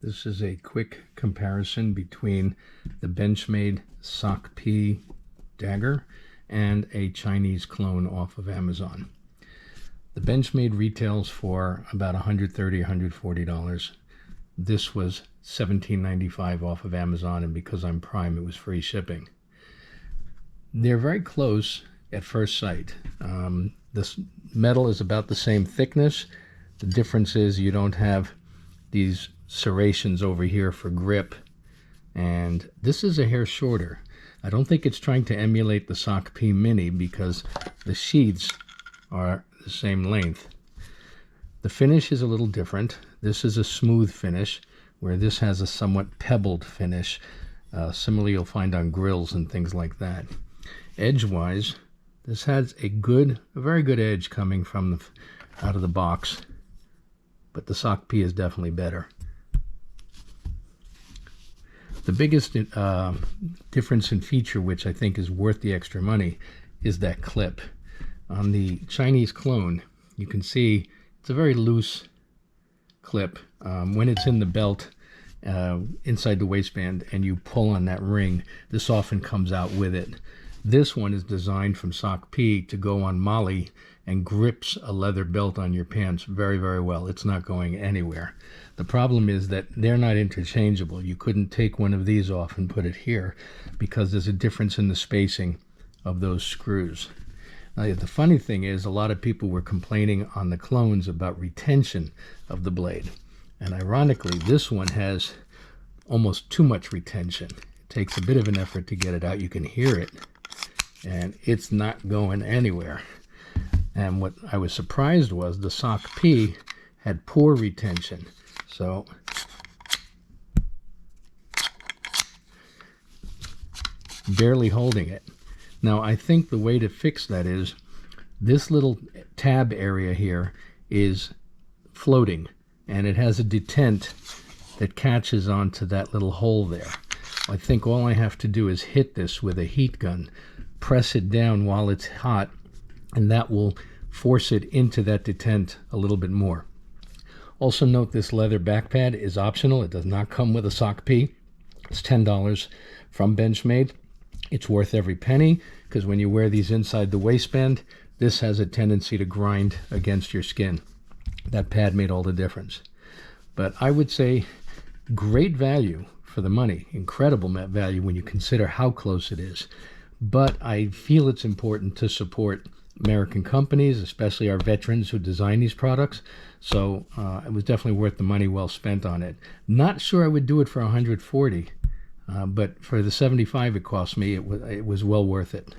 This is a quick comparison between the Benchmade SOCP dagger and a Chinese clone off of Amazon. The Benchmade retails for about $130, $140. This was $17.95 off of Amazon, and because I'm Prime, it was free shipping. They're very close at first sight. This metal is about the same thickness. The difference is you don't have these serrations over here for grip, and this is a hair shorter. I don't think it's trying to emulate the SOCP Mini because the sheaths are the same length. The finish is a little different. This is a smooth finish, where this has a somewhat pebbled finish. Similarly, you'll find on grills and things like that. Edge-wise, this has a very good edge coming from out of the box, but the SOCP is definitely better. The biggest difference in feature, which I think is worth the extra money, is that clip. On the Chinese clone, you can see it's a very loose clip. When it's in the belt, inside the waistband, and you pull on that ring, this often comes out with it. This one is designed from SOCP to go on Molly and grips a leather belt on your pants very, very well. It's not going anywhere. The problem is that they're not interchangeable. You couldn't take one of these off and put it here because there's a difference in the spacing of those screws. Now, the funny thing is, a lot of people were complaining on the clones about retention of the blade. And ironically, this one has almost too much retention. It takes a bit of an effort to get it out. You can hear it, and it's not going anywhere. And what I was surprised was the SOCP had poor retention. So barely holding it. Now, I think the way to fix that is this little tab area here is floating, and it has a detent that catches onto that little hole there. I think all I have to do is hit this with a heat gun, press it down while it's hot, and that will force it into that detent a little bit more. Also note this leather back pad is optional. It does not come with a SOCP. It's $10 from Benchmade. It's worth every penny because when you wear these inside the waistband, this has a tendency to grind against your skin. That pad made all the difference. But I would say great value for the money, incredible value when you consider how close it is. But I feel it's important to support American companies, especially our veterans who design these products. So it was definitely worth the money well spent on it. Not sure I would do it for $140, but for the $75 it cost me, it was well worth it.